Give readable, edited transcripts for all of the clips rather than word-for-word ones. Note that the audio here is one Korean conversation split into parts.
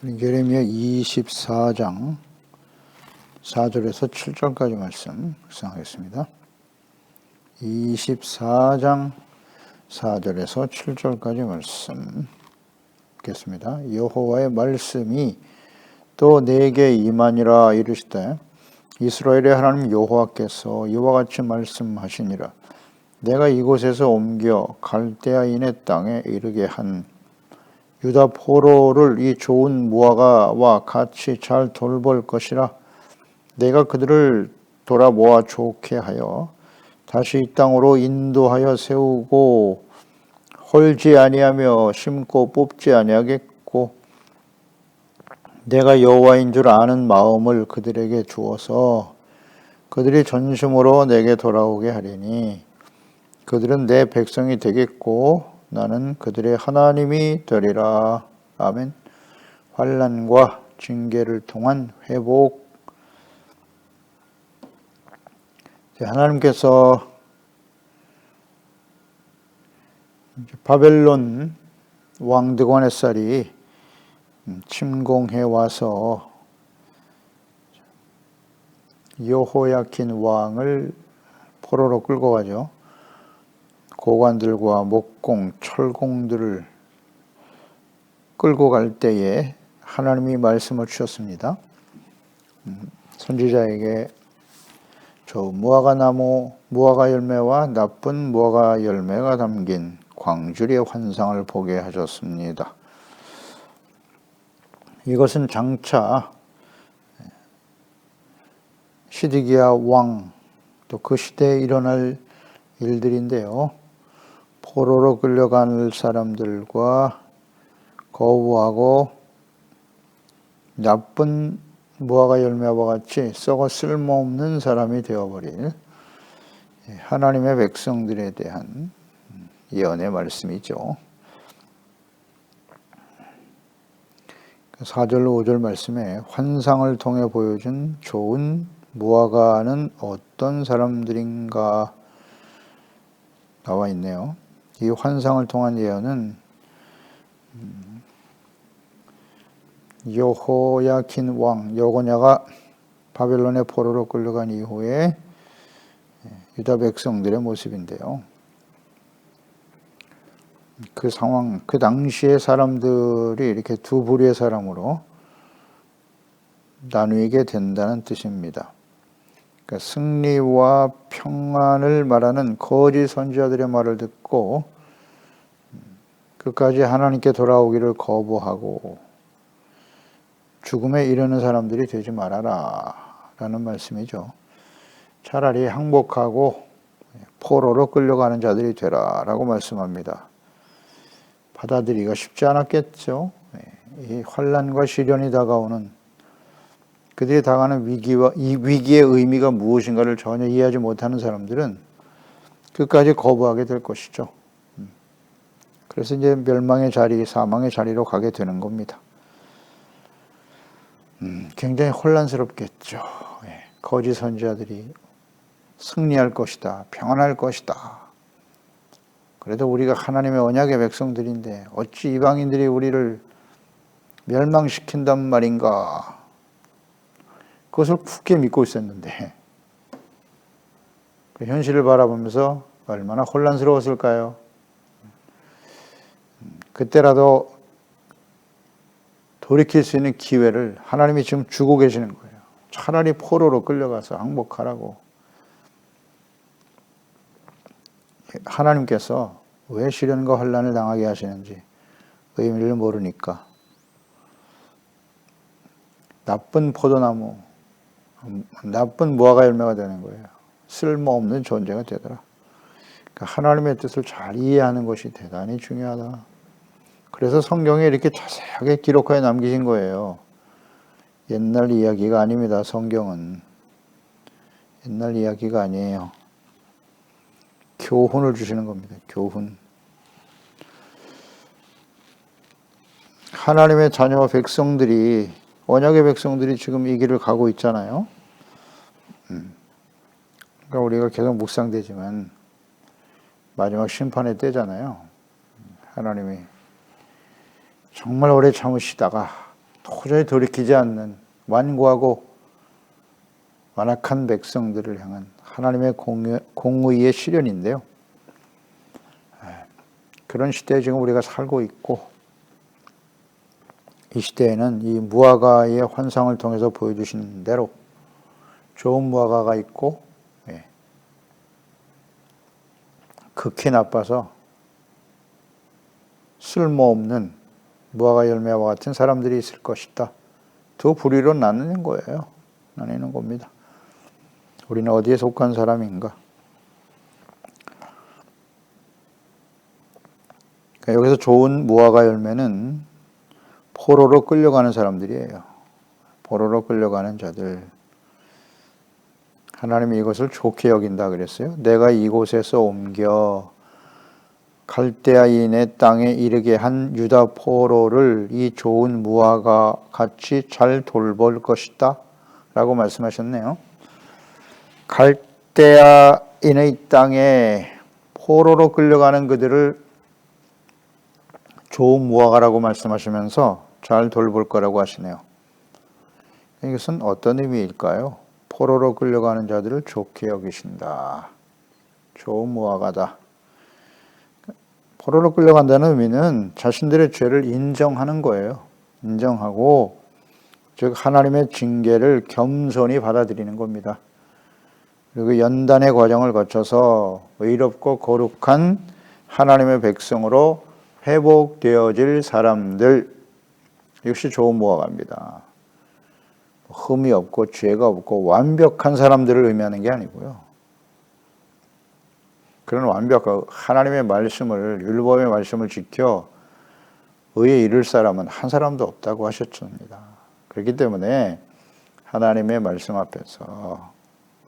예레미야 24장 4절에서 7절까지 말씀 묵상하겠습니다. 24장 4절에서 7절까지 말씀 읽겠습니다. 여호와의 말씀이 또 내게 임하니라 이르시되 이스라엘의 하나님 여호와께서 이와 같이 말씀하시니라. 내가 이곳에서 옮겨 갈대아인의 땅에 이르게 한 유다 포로를 이 좋은 무화과와 같이 잘 돌볼 것이라. 내가 그들을 돌아모아 좋게 하여 다시 이 땅으로 인도하여 세우고 헐지 아니하며 심고 뽑지 아니하겠고 내가 여호와인 줄 아는 마음을 그들에게 주어서 그들이 전심으로 내게 돌아오게 하리니 그들은 내 백성이 되겠고 나는 그들의 하나님이 되리라. 아멘. 환난과 징계를 통한 회복. 하나님께서 바벨론 왕 느부갓네살이 침공해 와서 여호야킨 왕을 포로로 끌고 가죠. 고관들과 목공, 철공들을 끌고 갈 때에 하나님이 말씀을 주셨습니다. 선지자에게 저 무화과 나무, 무화과 열매와 나쁜 무화과 열매가 담긴 광주리의 환상을 보게 하셨습니다. 이것은 장차 시드기야 왕, 또 그 시대에 일어날 일들인데요. 포로로 끌려갈 사람들과 거부하고 나쁜 무화과 열매와 같이 썩어 쓸모없는 사람이 되어버릴 하나님의 백성들에 대한 예언의 말씀이죠. 4절 5절 말씀에 환상을 통해 보여준 좋은 무화과는 어떤 사람들인가 나와 있네요. 이 환상을 통한 예언은 여호야킨 왕 여고냐가 바벨론의 포로로 끌려간 이후에 유다 백성들의 모습인데요. 그 상황, 그 당시의 사람들이 이렇게 두 부류의 사람으로 나누게 된다는 뜻입니다. 그러니까 승리와 평안을 말하는 거짓 선지자들의 말을 듣고 끝까지 하나님께 돌아오기를 거부하고 죽음에 이르는 사람들이 되지 말아라 라는 말씀이죠. 차라리 항복하고 포로로 끌려가는 자들이 되라 라고 말씀합니다. 받아들이기가 쉽지 않았겠죠. 이 환난과 시련이 다가오는 그들이 당하는 위기와 이 위기의 의미가 무엇인가를 전혀 이해하지 못하는 사람들은 끝까지 거부하게 될 것이죠. 그래서 이제 멸망의 자리, 사망의 자리로 가게 되는 겁니다. 굉장히 혼란스럽겠죠. 거짓 선지자들이 승리할 것이다, 평안할 것이다. 그래도 우리가 하나님의 언약의 백성들인데 어찌 이방인들이 우리를 멸망시킨단 말인가. 그것을 굳게 믿고 있었는데 그 현실을 바라보면서 얼마나 혼란스러웠을까요? 그때라도 돌이킬 수 있는 기회를 하나님이 지금 주고 계시는 거예요. 차라리 포로로 끌려가서 항복하라고. 하나님께서 왜 시련과 환난을 당하게 하시는지 의미를 모르니까 나쁜 포도나무, 나쁜 무화과 열매가 되는 거예요. 쓸모없는 존재가 되더라. 그러니까 하나님의 뜻을 잘 이해하는 것이 대단히 중요하다. 그래서 성경에 이렇게 자세하게 기록하여 남기신 거예요. 옛날 이야기가 아닙니다. 성경은 옛날 이야기가 아니에요. 교훈을 주시는 겁니다. 교훈. 하나님의 자녀와 백성들이, 언약의 백성들이 지금 이 길을 가고 있잖아요. 그러니까 우리가 계속 묵상되지만 마지막 심판의 때잖아요. 하나님이 정말 오래 참으시다가 도저히 돌이키지 않는 완고하고 완악한 백성들을 향한 하나님의 공의의 시련인데요. 그런 시대에 지금 우리가 살고 있고, 이 시대에는 이 무화과의 환상을 통해서 보여주신 대로 좋은 무화과가 있고, 극히 나빠서 쓸모없는 무화과 열매와 같은 사람들이 있을 것이다. 두 부류로 나누는 거예요. 나뉘는 겁니다. 우리는 어디에 속한 사람인가? 여기서 좋은 무화과 열매는 포로로 끌려가는 사람들이에요. 포로로 끌려가는 자들. 하나님이 이것을 좋게 여긴다 그랬어요. 내가 이곳에서 옮겨 갈대아인의 땅에 이르게 한 유다 포로를 이 좋은 무화과 같이 잘 돌볼 것이다 라고 말씀하셨네요. 갈대아인의 땅에 포로로 끌려가는 그들을 좋은 무화과라고 말씀하시면서 잘 돌볼 거라고 하시네요. 이것은 어떤 의미일까요? 포로로 끌려가는 자들을 좋게 여기신다. 좋은 무화과다. 포로로 끌려간다는 의미는 자신들의 죄를 인정하는 거예요. 인정하고, 즉 하나님의 징계를 겸손히 받아들이는 겁니다. 그리고 연단의 과정을 거쳐서 의롭고 거룩한 하나님의 백성으로 회복되어질 사람들, 역시 좋은 무화과입니다. 흠이 없고 죄가 없고 완벽한 사람들을 의미하는 게 아니고요. 그런 완벽한 하나님의 말씀을, 율법의 말씀을 지켜 의에 이를 사람은 한 사람도 없다고 하셨습니다. 그렇기 때문에 하나님의 말씀 앞에서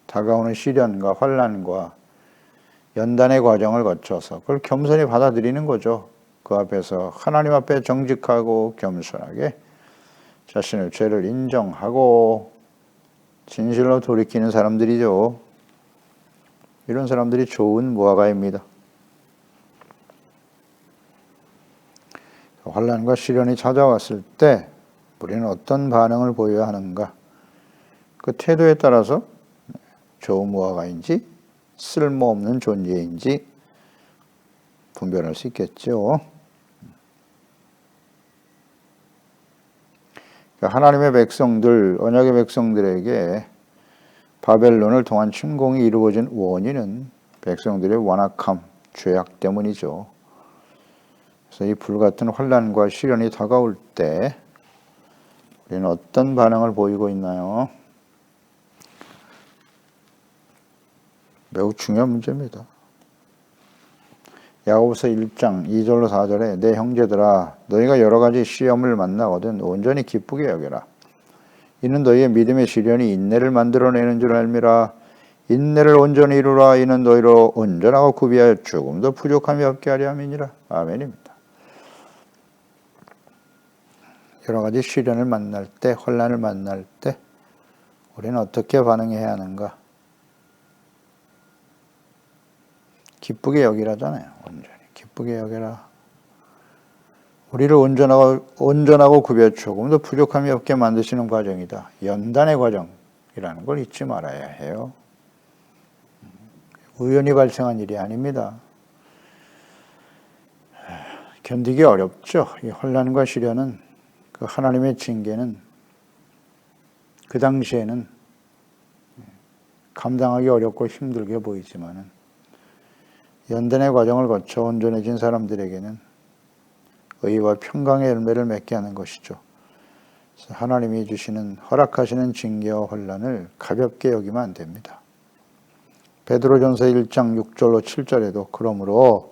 다가오는 시련과 환난과 연단의 과정을 거쳐서 그걸 겸손히 받아들이는 거죠. 그 앞에서 하나님 앞에 정직하고 겸손하게 자신의 죄를 인정하고 진실로 돌이키는 사람들이죠. 이런 사람들이 좋은 무화과입니다. 환난과 시련이 찾아왔을 때 우리는 어떤 반응을 보여야 하는가? 그 태도에 따라서 좋은 무화과인지 쓸모없는 존재인지 분별할 수 있겠죠. 하나님의 백성들, 언약의 백성들에게 바벨론을 통한 침공이 이루어진 원인은 백성들의 완악함, 죄악 때문이죠. 그래서 이 불같은 환난과 시련이 다가올 때 우리는 어떤 반응을 보이고 있나요? 매우 중요한 문제입니다. 야고보서 1장 2절로 4절에 내 형제들아 너희가 여러 가지 시험을 만나거든 온전히 기쁘게 여겨라. 이는 너희의 믿음의 시련이 인내를 만들어내는 줄 알미라. 인내를 온전히 이루라. 이는 너희로 온전하고 구비하여 조금도 부족함이 없게 하려 함이니라. 아멘입니다. 여러 가지 시련을 만날 때, 환난을 만날 때 우리는 어떻게 반응해야 하는가? 기쁘게 여기라잖아요. 온전히 기쁘게 여겨라. 우리를 온전하고 구별 조금도 부족함이 없게 만드시는 과정이다. 연단의 과정이라는 걸 잊지 말아야 해요. 우연히 발생한 일이 아닙니다. 견디기 어렵죠. 이 환난과 시련은, 그 하나님의 징계는 그 당시에는 감당하기 어렵고 힘들게 보이지만은 연단의 과정을 거쳐 온전해진 사람들에게는 의와 평강의 열매를 맺게 하는 것이죠. 그래서 하나님이 주시는, 허락하시는 징계와 환난을 가볍게 여기면 안 됩니다. 베드로전서 1장 6절로 7절에도 그러므로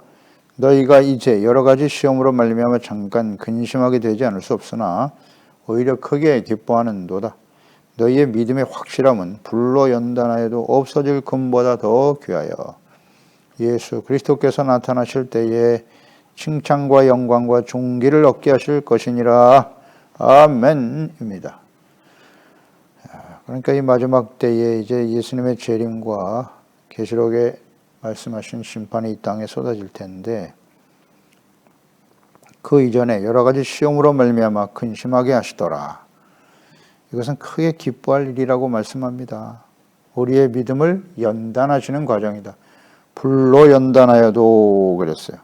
너희가 이제 여러 가지 시험으로 말미암아 잠깐 근심하게 되지 않을 수 없으나 오히려 크게 기뻐하는도다. 너희의 믿음의 확실함은 불로 연단하여도 없어질 금보다 더 귀하여 예수 그리스도께서 나타나실 때에 칭찬과 영광과 존귀를 얻게 하실 것이니라. 아멘입니다. 그러니까 이 마지막 때에 이제 예수님의 재림과 계시록에 말씀하신 심판이 이 땅에 쏟아질 텐데, 그 이전에 여러 가지 시험으로 말미암아 근심하게 하시더라. 이것은 크게 기뻐할 일이라고 말씀합니다. 우리의 믿음을 연단하시는 과정이다. 불로 연단하여도 그랬어요.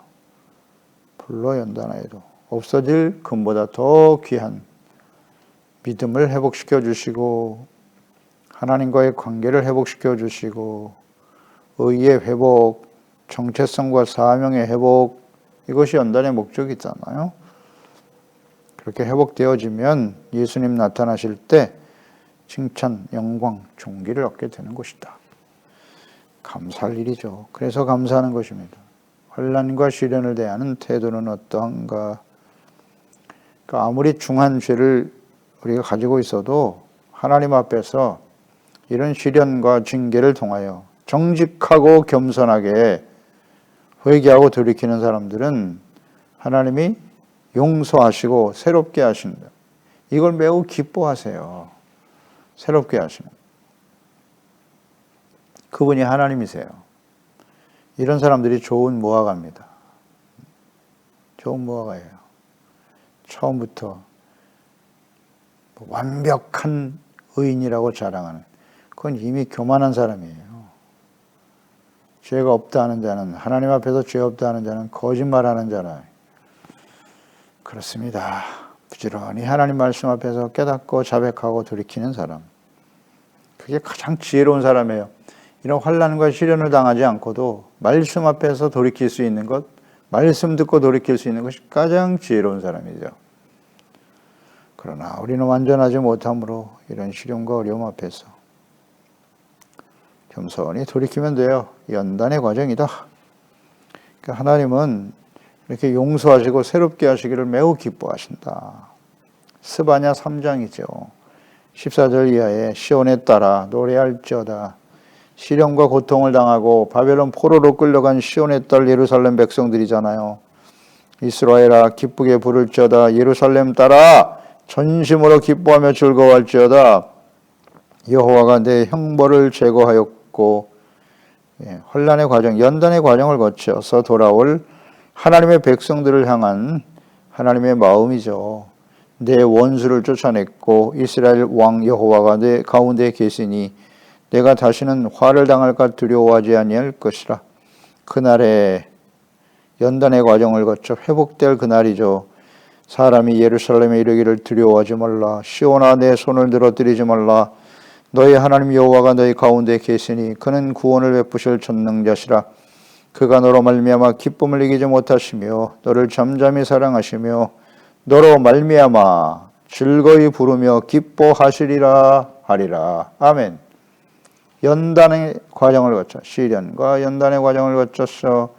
불로 연단하여도 없어질 금보다 더 귀한 믿음을 회복시켜 주시고 하나님과의 관계를 회복시켜 주시고 의의 회복, 정체성과 사명의 회복, 이것이 연단의 목적이잖아요. 그렇게 회복되어지면 예수님 나타나실 때 칭찬, 영광, 존귀를 얻게 되는 것이다. 감사할 일이죠. 그래서 감사하는 것입니다. 환난과 시련을 대하는 태도는 어떠한가? 그러니까 아무리 중한 죄를 우리가 가지고 있어도 하나님 앞에서 이런 시련과 징계를 통하여 정직하고 겸손하게 회개하고 돌이키는 사람들은 하나님이 용서하시고 새롭게 하신다. 이걸 매우 기뻐하세요. 새롭게 하시는. 그분이 하나님이세요. 이런 사람들이 좋은 무화과입니다. 좋은 무화과예요. 처음부터 완벽한 의인이라고 자랑하는, 그건 이미 교만한 사람이에요. 죄가 없다 하는 자는, 하나님 앞에서 죄 없다 하는 자는 거짓말하는 자라. 그렇습니다. 부지런히 하나님 말씀 앞에서 깨닫고 자백하고 돌이키는 사람, 그게 가장 지혜로운 사람이에요. 이런 환난과 시련을 당하지 않고도 말씀 앞에서 돌이킬 수 있는 것, 말씀 듣고 돌이킬 수 있는 것이 가장 지혜로운 사람이죠. 그러나 우리는 완전하지 못함으로 이런 시련과 어려움 앞에서 겸손히 돌이키면 돼요. 연단의 과정이다. 그러니까 하나님은 이렇게 용서하시고 새롭게 하시기를 매우 기뻐하신다. 스바냐 3장이죠. 14절 이하에 시온에 따라 노래할지어다. 시련과 고통을 당하고 바벨론 포로로 끌려간 시온의 딸 예루살렘 백성들이잖아요. 이스라엘아 기쁘게 부를지어다. 예루살렘 딸아 전심으로 기뻐하며 즐거워할지어다. 여호와가 내 형벌을 제거하였고, 환난의 과정, 연단의 과정을 거쳐서 돌아올 하나님의 백성들을 향한 하나님의 마음이죠. 내 원수를 쫓아냈고 이스라엘 왕 여호와가 내 가운데 계시니 내가 다시는 화를 당할까 두려워하지 아니할 것이라. 그날에 연단의 과정을 거쳐 회복될 그날이죠. 사람이 예루살렘에 이르기를 두려워하지 말라. 시온아 내 손을 늘어뜨리지 말라. 너희 하나님 여호와가 너희 가운데 계시니 그는 구원을 베푸실 전능자시라. 그가 너로 말미암아 기쁨을 이기지 못하시며 너를 잠잠히 사랑하시며 너로 말미암아 즐거이 부르며 기뻐하시리라 하리라. 아멘. 연단의 과정을 거쳐 시련과 연단의 과정을 거쳐서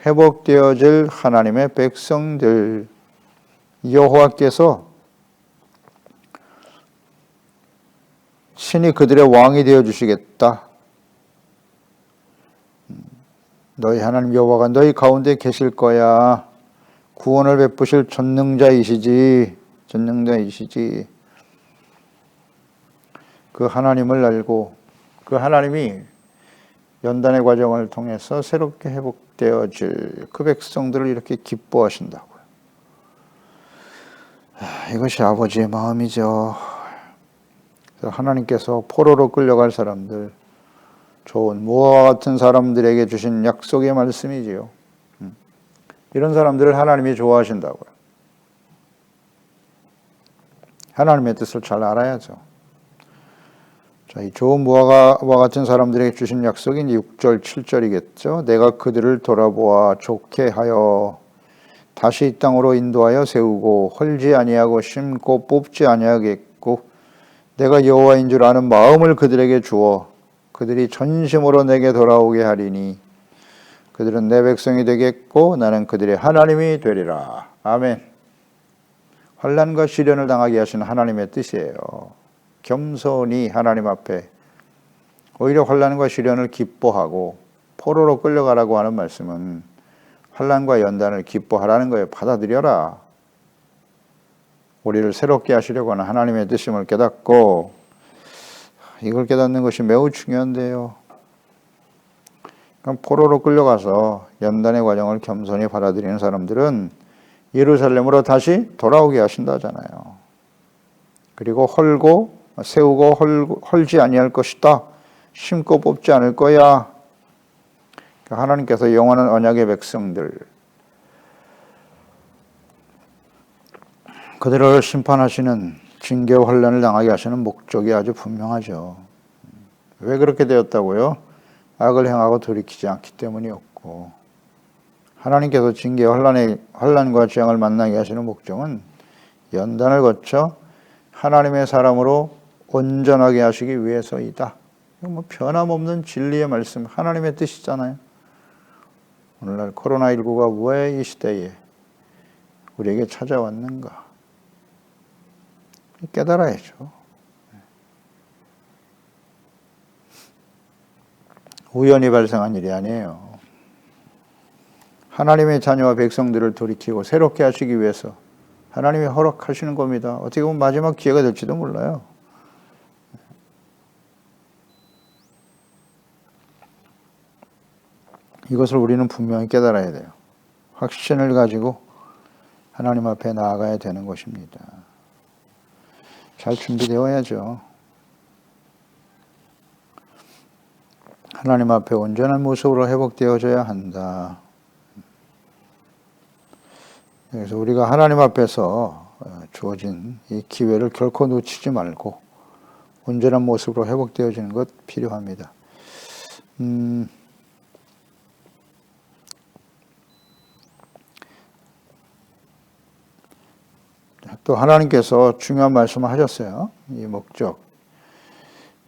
회복되어질 하나님의 백성들, 여호와께서 신이 그들의 왕이 되어 주시겠다. 너희 하나님 여호와가 너희 가운데 계실 거야. 구원을 베푸실 전능자이시지. 그 하나님을 알고 그 하나님이 연단의 과정을 통해서 새롭게 회복되어질 그 백성들을 이렇게 기뻐하신다고요. 이것이 아버지의 마음이죠. 하나님께서 포로로 끌려갈 사람들, 좋은 무화과 같은 사람들에게 주신 약속의 말씀이지요. 이런 사람들을 하나님이 좋아하신다고요. 하나님의 뜻을 잘 알아야죠. 자, 이 좋은 무화과와 같은 사람들에게 주신 약속이 6절, 7절이겠죠. 내가 그들을 돌아보아 좋게 하여 다시 이 땅으로 인도하여 세우고 헐지 아니하고 심고 뽑지 아니하겠고 내가 여호와인 줄 아는 마음을 그들에게 주어 그들이 전심으로 내게 돌아오게 하리니 그들은 내 백성이 되겠고 나는 그들의 하나님이 되리라. 아멘. 환난과 시련을 당하게 하신 하나님의 뜻이에요. 겸손히 하나님 앞에 오히려 환난과 시련을 기뻐하고 포로로 끌려가라고 하는 말씀은 환난과 연단을 기뻐하라는 거예요. 받아들여라. 우리를 새롭게 하시려고 하는 하나님의 뜻임을 깨닫고 이걸 깨닫는 것이 매우 중요한데요. 그럼 포로로 끌려가서 연단의 과정을 겸손히 받아들이는 사람들은 예루살렘으로 다시 돌아오게 하신다잖아요. 그리고 세우고 헐지 아니할 것이다. 심고 뽑지 않을 거야. 하나님께서 영원한 언약의 백성들, 그들을 심판하시는 징계 환난을 당하게 하시는 목적이 아주 분명하죠. 왜 그렇게 되었다고요? 악을 행하고 돌이키지 않기 때문이었고, 하나님께서 징계 환난과 재앙을 만나게 하시는 목적은 연단을 거쳐 하나님의 사람으로 온전하게 하시기 위해서이다. 이거 변함없는 진리의 말씀, 하나님의 뜻이잖아요. 오늘날 코로나19가 왜 이 시대에 우리에게 찾아왔는가? 깨달아야죠. 우연히 발생한 일이 아니에요. 하나님의 자녀와 백성들을 돌이키고 새롭게 하시기 위해서 하나님이 허락하시는 겁니다. 어떻게 보면 마지막 기회가 될지도 몰라요. 이것을 우리는 분명히 깨달아야 돼요. 확신을 가지고 하나님 앞에 나아가야 되는 것입니다. 잘 준비되어야죠. 하나님 앞에 온전한 모습으로 회복되어져야 한다. 그래서 우리가 하나님 앞에서 주어진 이 기회를 결코 놓치지 말고 온전한 모습으로 회복되어지는 것 필요합니다. 또 하나님께서 중요한 말씀을 하셨어요. 이 목적.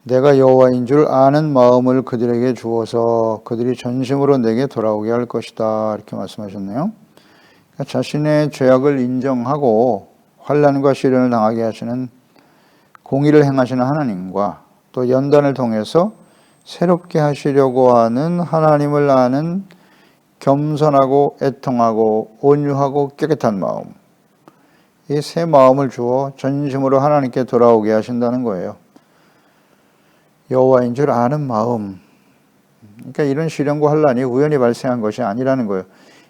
내가 여호와인 줄 아는 마음을 그들에게 주어서 그들이 전심으로 내게 돌아오게 할 것이다. 이렇게 말씀하셨네요. 그러니까 자신의 죄악을 인정하고 환난과 시련을 당하게 하시는 공의를 행하시는 하나님과 또 연단을 통해서 새롭게 하시려고 하는 하나님을 아는 겸손하고 애통하고 온유하고 깨끗한 마음, 이 새 마음을 주어 전심으로 하나님께 돌아오게 하신다는 거예요. 여호와인 줄 아는 마음. 그러니까 이런 시련과 환난이 우연히 발생한 것이 아니라는 거예요.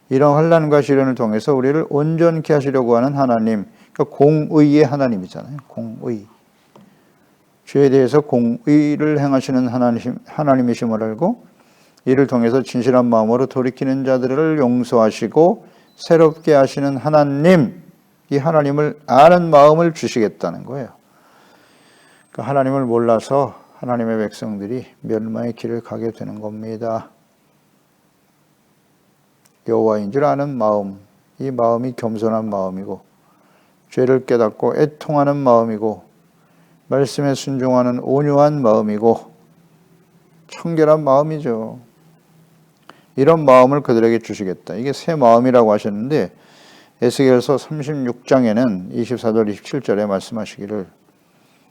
이런 환난과 시련을 통해서 우리를 온전케 하시려고 하는 하나님, 그러니까 공의의 하나님이잖아요. 공의. 죄에 대해서 공의를 행하시는 하나님이심을 알고 이를 통해서 진실한 마음으로 돌이키는 자들을 용서하시고 새롭게 하시는 하나님, 이 하나님을 아는 마음을 주시겠다는 거예요. 그러니까 하나님을 몰라서 하나님의 백성들이 멸망의 길을 가게 되는 겁니다. 여호와인 줄 아는 마음, 이 마음이 겸손한 마음이고 죄를 깨닫고 애통하는 마음이고 말씀에 순종하는 온유한 마음이고 청결한 마음이죠. 이런 마음을 그들에게 주시겠다. 이게 새 마음이라고 하셨는데 에스겔서 36장에는 24절 27절에 말씀하시기를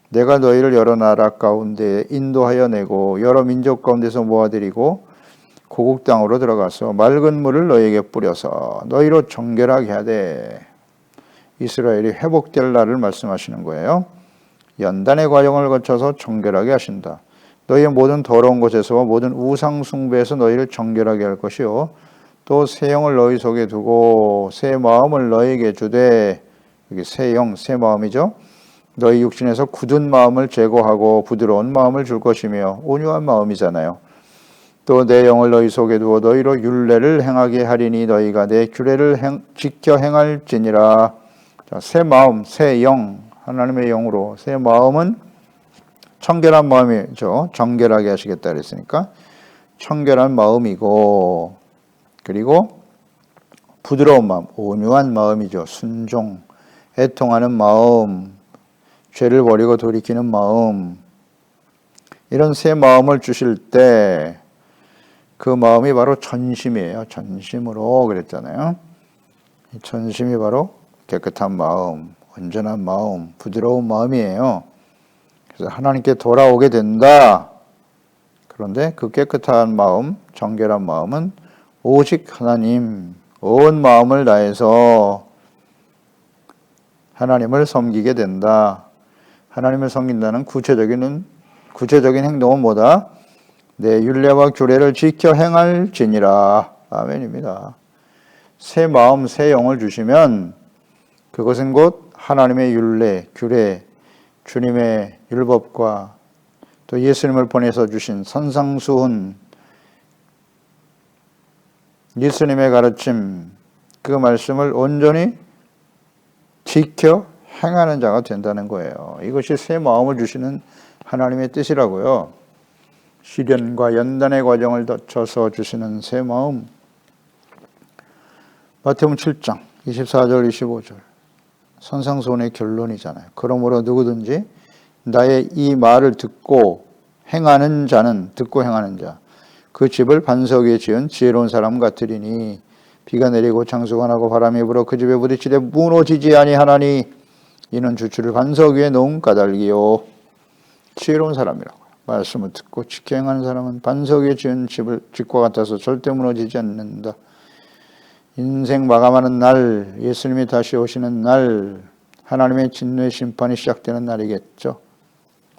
내가 너희를 여러 나라 가운데 인도하여 내고 여러 민족 가운데서 모아들이고 고국 땅으로 들어가서 맑은 물을 너희에게 뿌려서 너희로 정결하게 하되 이스라엘이 회복될 날을 말씀하시는 거예요. 연단의 과정을 거쳐서 정결하게 하신다. 너희의 모든 더러운 것에서와 모든 우상 숭배에서 너희를 정결하게 할 것이요 또 새 영을 너희 속에 두고 새 마음을 너희에게 주되, 여기 새 영, 새 마음이죠. 너희 육신에서 굳은 마음을 제거하고 부드러운 마음을 줄 것이며 온유한 마음이잖아요. 또 내 영을 너희 속에 두어 너희로 율례를 행하게 하리니 너희가 내 규례를 지켜 행할지니라. 자, 새 마음, 새 영, 하나님의 영으로 새 마음은 청결한 마음이죠. 정결하게 하시겠다 그랬으니까 청결한 마음이고, 그리고 부드러운 마음, 온유한 마음이죠. 순종, 애통하는 마음, 죄를 버리고 돌이키는 마음, 이런 새 마음을 주실 때 그 마음이 바로 전심이에요. 전심으로 그랬잖아요. 전심이 바로 깨끗한 마음, 온전한 마음, 부드러운 마음이에요. 그래서 하나님께 돌아오게 된다. 그런데 그 깨끗한 마음, 정결한 마음은 오직 하나님, 온 마음을 다해서 하나님을 섬기게 된다. 하나님을 섬긴다는 구체적인 행동은 뭐다? 내 율례와 규례를 지켜 행할지니라. 아멘입니다. 새 마음, 새 영을 주시면 그것은 곧 하나님의 율례, 규례, 주님의 율법과 또 예수님을 보내서 주신 산상수훈, 예수님의 가르침, 그 말씀을 온전히 지켜 행하는 자가 된다는 거예요. 이것이 새 마음을 주시는 하나님의 뜻이라고요. 시련과 연단의 과정을 거쳐서 주시는 새 마음. 마태복음 7장 24절 25절 산상수훈의 결론이잖아요. 그러므로 누구든지 나의 이 말을 듣고 행하는 자는, 듣고 행하는 자, 그 집을 반석 위에 지은 지혜로운 사람 같으리니 비가 내리고 창수가 나고 바람이 불어 그 집에 부딪히되 무너지지 아니하나니 이는 주추를 반석 위에 놓은 까닭이요. 지혜로운 사람이라고요. 말씀을 듣고 지켜 행하는 사람은 반석 위에 지은 집과 같아서 절대 무너지지 않는다. 인생 마감하는 날, 예수님이 다시 오시는 날, 하나님의 진노의 심판이 시작되는 날이겠죠.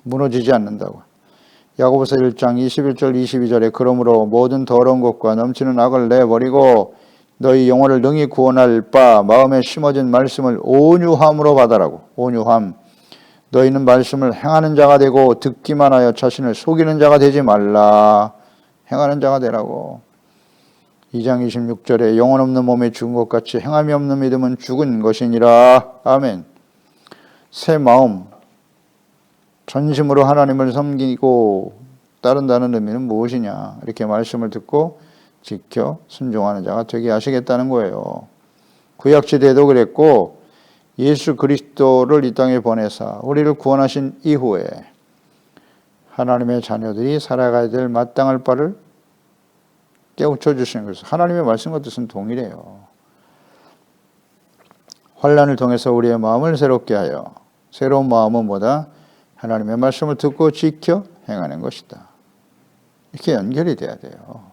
무너지지 않는다고. 야고보서 1장 21절 22절에 그러므로 모든 더러운 것과 넘치는 악을 내버리고 너희 영혼을 능히 구원할 바 마음에 심어진 말씀을 온유함으로 받아라고. 온유함. 너희는 말씀을 행하는 자가 되고 듣기만 하여 자신을 속이는 자가 되지 말라. 행하는 자가 되라고. 2장 26절에 영혼 없는 몸에 죽은 것 같이 행함이 없는 믿음은 죽은 것이니라. 아멘. 새 마음, 전심으로 하나님을 섬기고 따른다는 의미는 무엇이냐. 이렇게 말씀을 듣고 지켜 순종하는 자가 되게 하시겠다는 거예요. 구약시대에도 그랬고 예수 그리스도를 이 땅에 보내사 우리를 구원하신 이후에 하나님의 자녀들이 살아가야 될 마땅할 바를 깨우쳐 주시는 것을 하나님의 말씀과 뜻은 동일해요. 환난을 통해서 우리의 마음을 새롭게 하여 새로운 마음은 뭐다? 하나님의 말씀을 듣고 지켜 행하는 것이다. 이렇게 연결이 돼야 돼요.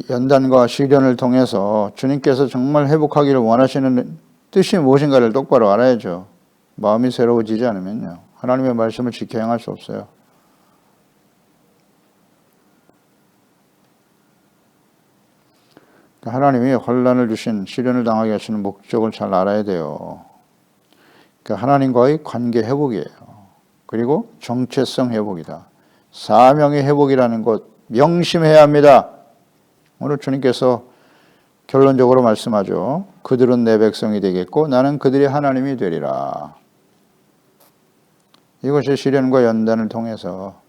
연단과 시련을 통해서 주님께서 정말 회복하기를 원하시는 뜻이 무엇인가를 똑바로 알아야죠. 마음이 새로워지지 않으면요. 하나님의 말씀을 지켜 행할 수 없어요. 하나님이 환난을 주신 시련을 당하게 하시는 목적을 잘 알아야 돼요. 그러니까 하나님과의 관계 회복이에요. 그리고 정체성 회복이다. 사명의 회복이라는 것 명심해야 합니다. 오늘 주님께서 결론적으로 말씀하죠. 그들은 내 백성이 되겠고 나는 그들의 하나님이 되리라. 이것이 시련과 연단을 통해서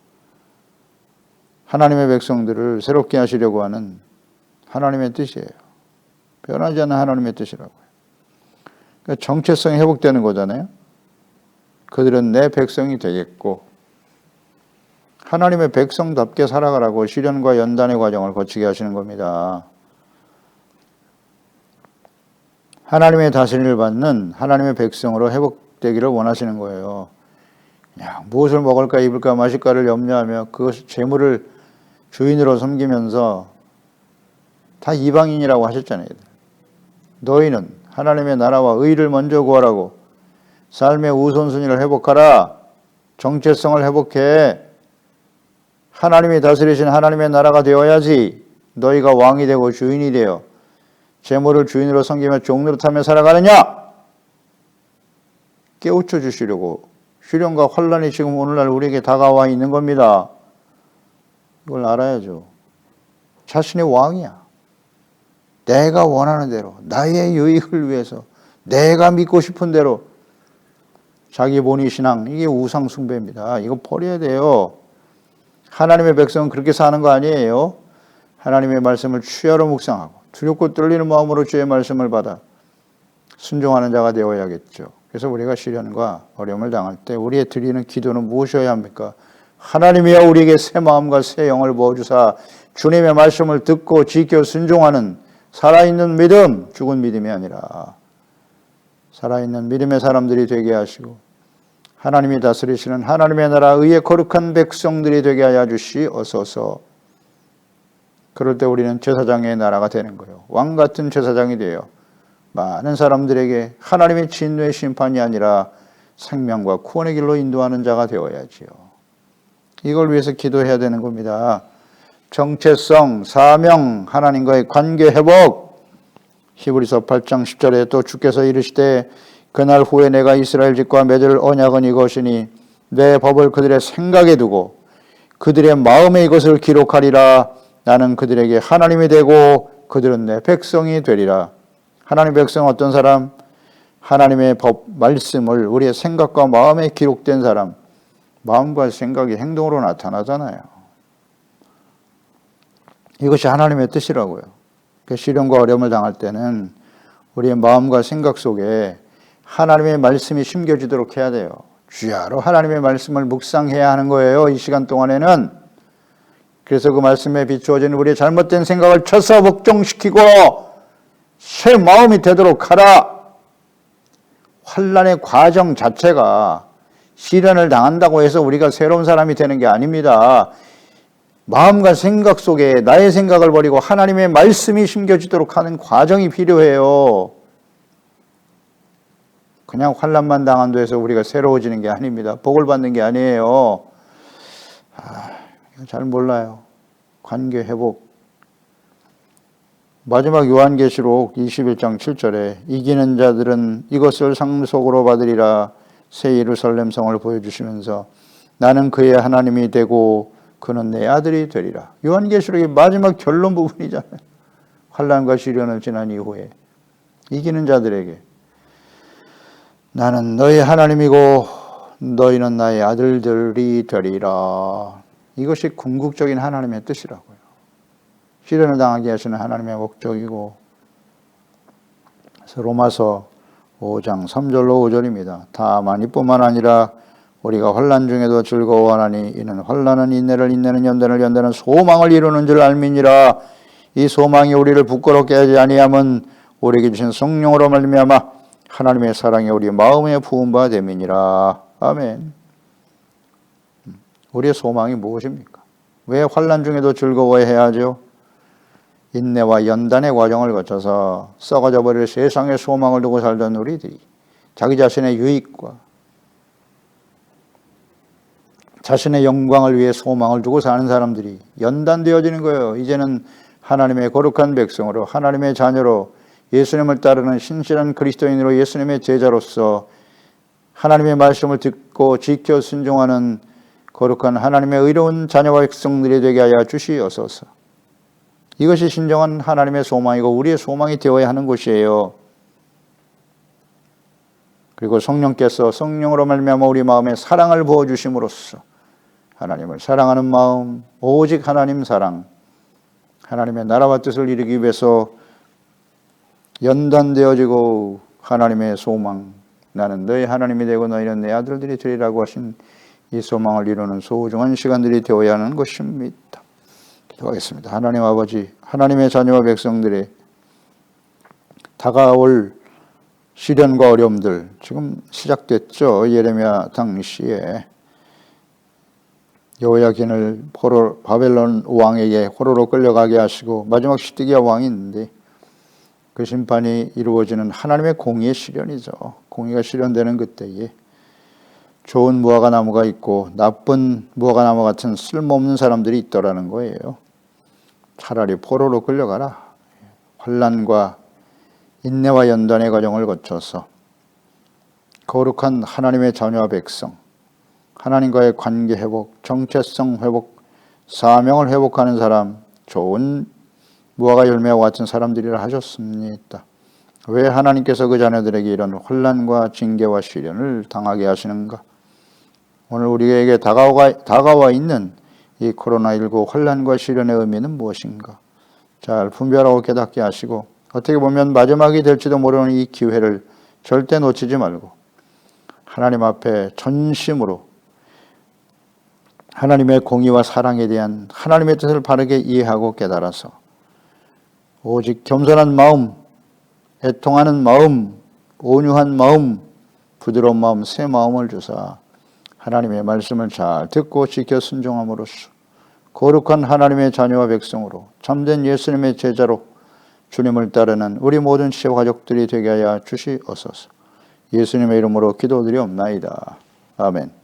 하나님의 백성들을 새롭게 하시려고 하는 하나님의 뜻이에요. 변하지 않는 하나님의 뜻이라고요. 그러니까 정체성이 회복되는 거잖아요. 그들은 내 백성이 되겠고 하나님의 백성답게 살아가라고 시련과 연단의 과정을 거치게 하시는 겁니다. 하나님의 다스림을 받는 하나님의 백성으로 회복되기를 원하시는 거예요. 그냥 무엇을 먹을까 입을까 마실까를 염려하며 그것을 재물을 주인으로 섬기면서 다 이방인이라고 하셨잖아요. 너희는 하나님의 나라와 의를 먼저 구하라고 삶의 우선순위를 회복하라. 정체성을 회복해. 하나님이 다스리신 하나님의 나라가 되어야지 너희가 왕이 되고 주인이 되어 재물을 주인으로 섬기며 종노릇하며 살아가느냐? 깨우쳐 주시려고 시련과 환난이 지금 오늘날 우리에게 다가와 있는 겁니다. 이걸 알아야죠. 자신의 왕이야. 내가 원하는 대로 나의 유익을 위해서 내가 믿고 싶은 대로 자기 본위 신앙, 이게 우상 숭배입니다. 이거 버려야 돼요. 하나님의 백성은 그렇게 사는 거 아니에요. 하나님의 말씀을 취하로 묵상하고 두렵고 떨리는 마음으로 주의 말씀을 받아 순종하는 자가 되어야겠죠. 그래서 우리가 시련과 어려움을 당할 때 우리의 드리는 기도는 무엇이어야 합니까? 하나님이여 우리에게 새 마음과 새 영을 부어주사 주님의 말씀을 듣고 지켜 순종하는 살아있는 믿음, 죽은 믿음이 아니라 살아있는 믿음의 사람들이 되게 하시고 하나님이 다스리시는 하나님의 나라 의의 거룩한 백성들이 되게 하여 주시옵소서. 그럴 때 우리는 제사장의 나라가 되는 거예요. 왕 같은 제사장이 되어 많은 사람들에게 하나님의 진노의 심판이 아니라 생명과 구원의 길로 인도하는 자가 되어야지요. 이걸 위해서 기도해야 되는 겁니다. 정체성, 사명, 하나님과의 관계 회복. 히브리서 8장 10절에 또 주께서 이르시되 그날 후에 내가 이스라엘 집과 맺을 언약은 이것이니 내 법을 그들의 생각에 두고 그들의 마음에 이것을 기록하리라. 나는 그들에게 하나님이 되고 그들은 내 백성이 되리라. 하나님의 백성은 어떤 사람? 하나님의 법, 말씀을 우리의 생각과 마음에 기록된 사람. 마음과 생각이 행동으로 나타나잖아요. 이것이 하나님의 뜻이라고요. 시련과 어려움을 당할 때는 우리의 마음과 생각 속에 하나님의 말씀이 심겨지도록 해야 돼요. 주야로 하나님의 말씀을 묵상해야 하는 거예요. 이 시간 동안에는. 그래서 그 말씀에 비추어진 우리의 잘못된 생각을 쳐서 복종시키고 새 마음이 되도록 하라. 환난의 과정 자체가 시련을 당한다고 해서 우리가 새로운 사람이 되는 게 아닙니다. 마음과 생각 속에 나의 생각을 버리고 하나님의 말씀이 심겨지도록 하는 과정이 필요해요. 그냥 환난만 당한다고 해서 우리가 새로워지는 게 아닙니다. 복을 받는 게 아니에요. 잘 몰라요. 관계 회복. 마지막 요한계시록 21장 7절에 이기는 자들은 이것을 상속으로 받으리라. 새 예루살렘 성을 보여주시면서 나는 그의 하나님이 되고 그는 내 아들이 되리라. 요한계시록의 마지막 결론 부분이잖아요. 환난과 시련을 지난 이후에 이기는 자들에게 나는 너희 하나님이고 너희는 나의 아들들이 되리라. 이것이 궁극적인 하나님의 뜻이라고요. 시련을 당하게 하시는 하나님의 목적이고, 그래서 로마서 5장 3절로 5절입니다. 다만 이뿐만 아니라 우리가 환난 중에도 즐거워하나니 이는 환난은 인내를, 인내는 연단을, 연단은 소망을 이루는 줄 알미니라. 이 소망이 우리를 부끄럽게 하지 아니함은 우리에게 주신 성령으로 말미암아 하나님의 사랑이 우리 마음에 부은 바 됨이니라. 아멘. 우리의 소망이 무엇입니까? 왜 환난 중에도 즐거워해야 하죠? 인내와 연단의 과정을 거쳐서 썩어져 버릴 세상의 소망을 두고 살던 우리들이 자기 자신의 유익과 자신의 영광을 위해 소망을 두고 사는 사람들이 연단되어지는 거예요. 이제는 하나님의 거룩한 백성으로, 하나님의 자녀로, 예수님을 따르는 신실한 그리스도인으로, 예수님의 제자로서 하나님의 말씀을 듣고 지켜 순종하는 거룩한 하나님의 의로운 자녀와 백성들이 되게 하여 주시옵소서. 이것이 진정한 하나님의 소망이고 우리의 소망이 되어야 하는 것이에요. 그리고 성령께서 성령으로 말미암아 우리 마음에 사랑을 부어주심으로써 하나님을 사랑하는 마음, 오직 하나님 사랑, 하나님의 나라와 뜻을 이루기 위해서 연단되어지고 하나님의 소망, 나는 너희 하나님이 되고 너희는 내 아들들이 되리라고 하신 이 소망을 이루는 소중한 시간들이 되어야 하는 것입니다. 기도하겠습니다. 하나님 아버지, 하나님의 자녀와 백성들의 다가올 시련과 어려움들 지금 시작됐죠. 예레미야 당시에 여호야긴을 바벨론 왕에게 포로로 끌려가게 하시고 마지막 시드기야 왕이 있는데 그 심판이 이루어지는 하나님의 공의의 시련이죠. 공의가 실현되는 그때에 좋은 무화과 나무가 있고 나쁜 무화과 나무 같은 쓸모없는 사람들이 있더라는 거예요. 차라리 포로로 끌려가라. 환난과 인내와 연단의 과정을 거쳐서 거룩한 하나님의 자녀와 백성, 하나님과의 관계 회복, 정체성 회복, 사명을 회복하는 사람, 좋은 무화과 열매와 같은 사람들이라 하셨습니다. 왜 하나님께서 그 자녀들에게 이런 환난과 징계와 시련을 당하게 하시는가? 오늘 우리에게 다가와 있는 이 코로나19 환난과 시련의 의미는 무엇인가? 잘 분별하고 깨닫게 하시고 어떻게 보면 마지막이 될지도 모르는 이 기회를 절대 놓치지 말고 하나님 앞에 전심으로 하나님의 공의와 사랑에 대한 하나님의 뜻을 바르게 이해하고 깨달아서 오직 겸손한 마음, 애통하는 마음, 온유한 마음, 부드러운 마음, 새 마음을 주사 하나님의 말씀을 잘 듣고 지켜 순종함으로써 거룩한 하나님의 자녀와 백성으로 참된 예수님의 제자로 주님을 따르는 우리 모든 지체 가족들이 되게 하여 주시옵소서. 예수님의 이름으로 기도드리옵나이다. 아멘.